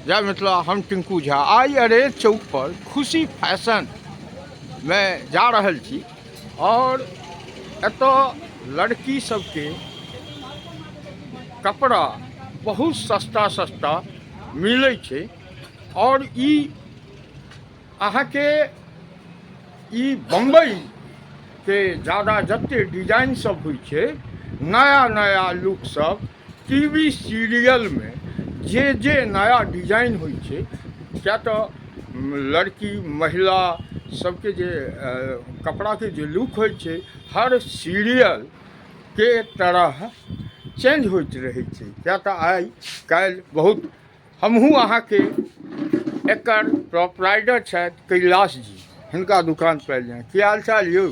जय मिथिला, हम टिंकू झा आई अरे चौक पर खुशी फैशन में जा रहल छी और एतो लड़की सबके कपड़ा बहुत सस्ता सस्ता मिलै छै और ई अहाँके ई बम्बई के ज़्यादा जते डिजाइन सब होइ छै, नया नया लुक सब टीवी सीरियल में जे नया डिजाइन होइ छै, क्या तो लड़की महिला सबके जे कपड़ा के जे लुक होइ छै हर सीरियल के तरह चेंज होइत रहै छै। क्या तो आई काल्हि बहुत हमहूँ अहाँके एकर प्रोपराइटर छथि कैलाश जी, हिनका दुकान पर जाए। की हाल चाल यौ?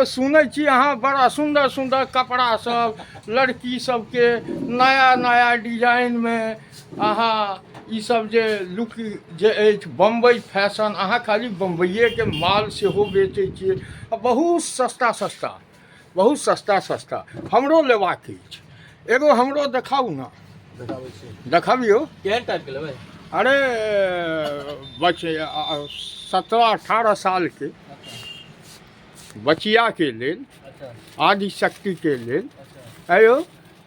सुनै छी अहाँ बड़ा सुंदर सुंदर कपड़ा सब लड़की सबके नया नया डिजाइन में अहाँ ई सब जे लुक जे अछि बम्बई फैशन, अहाँ खाली बम्बइए के माल सेहो बेचै छियै बहुत सस्ता सस्ता, बहुत सस्ता सस्ता। हमरो लेबाक अछि, एगो हमरो देखाउ ना। देखाबियौ। केहन टाइप के लेबै? अरे बच्चे 17-18 साल के बचिया के लेल, आदि शक्ति के लेल। अयो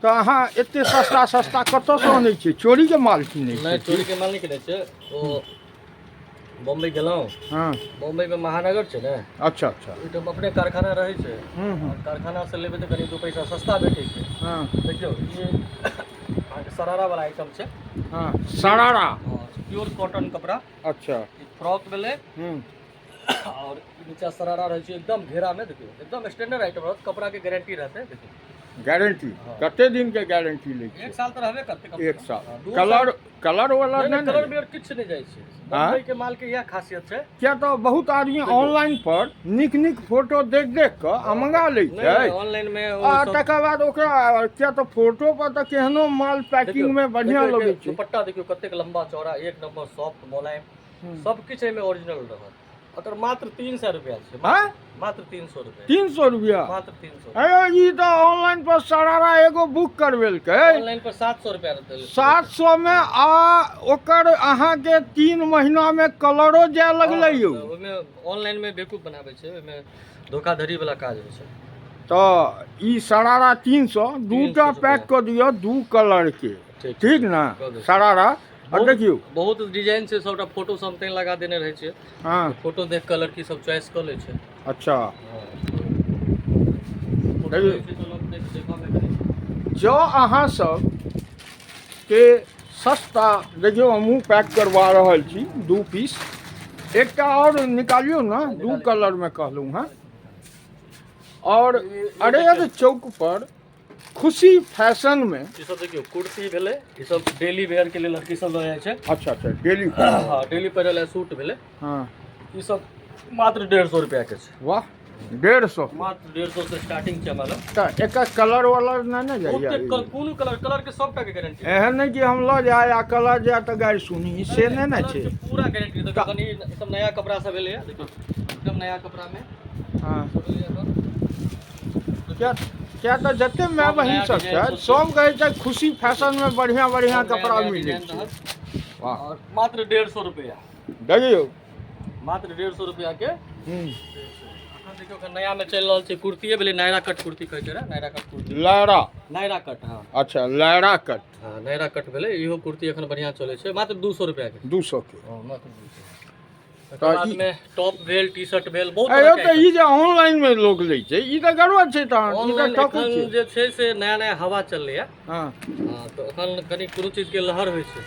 तो अहाँ एते सस्ता सस्ता कतऽ से आनै छियै? चोरी के माल किनै छियै? नहीं, चोरी के माल नहीं किनै छै। ओ बम्बई गेलौं। हाँ, बम्बई में महानगर छै ने। अच्छा अच्छा। तो अपने कारखाना रहै छै। और कारखाना से लेबै तो कनी 2 पैसा सस्ता भेटै छै। हाँ, देखियौ ये शरारा वाला आइटम छै। हाँ, शरारा प्योर कॉटन कपड़ा। अच्छा। फ्रॉक भेलै। और नीचा शरारा रहै छै एकदम घेरा में। देखियौ एकदम स्टैंडर्ड आइटम रहत, कपड़ा के गारंटी रहतै। देखियौ गारंटी कते दिन के गारंटी लै छै? 1 साल तो रहबे करतै। 1 साल। कलर कलर वाला नहीं? कलर बेर किछ नहीं जाइ छै। बम्बई के माल के यह खासियत छै। क्या तो बहुत आदमी ऑनलाइन पर निक निक फोटो देख देख के मंगा लै छै। ऑनलाइन में तकर बाद ओकरा क्या तो फोटो पर तो केहनो माल पैकिंग में बढ़िया लगे छै। दुपट्टा देखियो कतेक लंबा चौड़ा, एक नंबर सॉफ्ट मुलायम, सब किछ में ओरिजिनल रहत। अगर मात्र 300 रुपया छै। हाँ? मात्र 300 रुपया। 300 रुपया? मात्र 300। अयो ई तो ऑनलाइन पर शरारा एगो बुक करवेल के ऑनलाइन पर 700 रुपया रहतै। 700 में ओकर अहाँ के 3 महीना में कलरो जाय लगलै यौ। ओमे ऑनलाइन में बेवकूफ बनाबै छै, ओमे धोखाधड़ी वाला काज होइ छै। तो ई शरारा 300 दूटा पैक कर दियो, 2 कलर के। ठीक ना? शरारा और देखियो बहुत डिजाइन से सबटा फोटो समथिंग लगा देने रहे छै। हां, फोटो देख कलर की सब चॉइस कर ले छै। अच्छा। जो अहाँ सब के सस्ता देखियो हमहूँ पैक करवा रहल छी 2 पीस। एकटा और निकालियो ना, 2 कलर में कहलूँ हाँ। और अरे चौक पर खुशी फैशन में ई सब देखियो कुर्ती भेले, ई सब डेली वेयर के लिए लड़की सब लय छै। अच्छा अच्छा, डेली। हां, डेली पहिरे ले सूट भेले। हां, ई सब मात्र 150 रुपया के छै। वाह, 150? मात्र 150 से स्टार्टिंग छै हमरा। त एक कलर वाला ना जाइए? कोनो कलर के सबटा के गारंटी। एहन नहीं कि हम ल जाए आ कलर जाए त गाड़ी सुनी, से नहीं ना छै। पूरा गारंटी। देखो कनी सब नया कपड़ा सब भेले, देखियो एकदम नया कपड़ा में। हां, क्या तो जते मैं वही सब छै, सब कहे छै खुशी फैशन में बढ़िया बढ़िया कपड़ा मिले छै। वाह, और मात्र 150 रुपया। देखियो मात्र 150 रुपया के। अखन देखियो नया में चल रहल छै कुर्तीए भेले, नायरा कट कुर्ती कहै छै रे, नायरा कट कुर्ती। नायरा कट। हां, अच्छा, नायरा कट। हां, नायरा कट भेले, इहो कुर्ती अखन बढ़िया चले छै, मात्र 200 रुपया के। 200 के? हां, मात्र 200। तो बाद में टॉप भेल, टी शर्ट भेल, बहुत तरह के। तो ई जे ऑनलाइन में लोग लै छै, ई त गड़बड़ छै। त ई त ठकै छै। जे छै से नया नया हवा चलले है। हां हां, तो अखन कनी कोनो चीज के लहर होइ छै।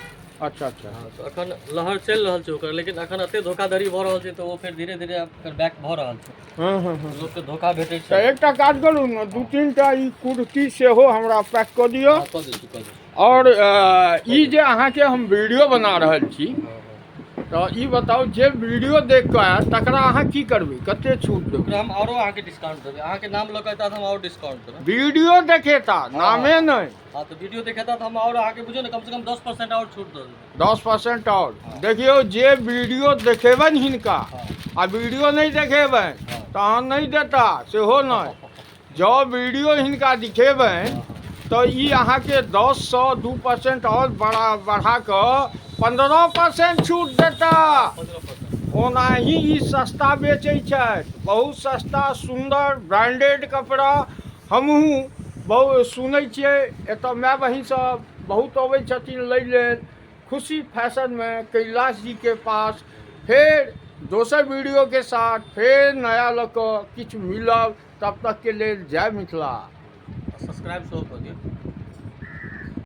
अच्छा अच्छा। हां, तो अखन लहर चल रहल छै ओकर, लेकिन अखन एते धोखाधड़ी भ रहल छै तो वो फिर धीरे धीरे फिर बैक भ रहल छै। हां हां हां, लोग के धोखा भेटै छै। त एकटा काज करू न, 2-3 टा ई कुर्ती सेहो हमरा पैक क दियौ। हां, क दै छी। और ई जे अहाँ के हम वीडियो बना रहल छी, तो ई बताओ जे वीडियो देख के आया तकरा अहाँ की करबे, कते छूट देबै? हम औरो अहाँ के डिस्काउंट देबै। अहाँ के नाम लगाता हम और डिस्काउंट देबै। वीडियो देखेता, नामे नहीं। हां, तो वीडियो देखेता तो हम और अहाँ के बुझियो ना कम से कम 10% और छूट दे देबै। 10% और? देखियो जे वीडियो देखेबन हिनका आ वीडियो नहीं देखेबन तो अहाँ नहीं देता, सेहो नहीं। जो वीडियो हिनका दिखेबन तो ई अहाँ के 10 से 2% और बढ़ा कऽ 15% छूट देता। 15%। ओनाही ई सस्ता बेचै छथि, बहुत सस्ता सुंदर ब्रांडेड कपड़ा। हमहूँ बहुत सुनै छियै, एतऽ माय बहिन सब बहुत अबै छथिन लै लेल खुशी फैशन में कैलाश जी के पास। फिर दोसर वीडियो के साथ फिर नया लऽ कऽ किछु मिलब, तब तक के लेल जय मिथिला। सब्सक्राइब सेहो कऽ दियौ।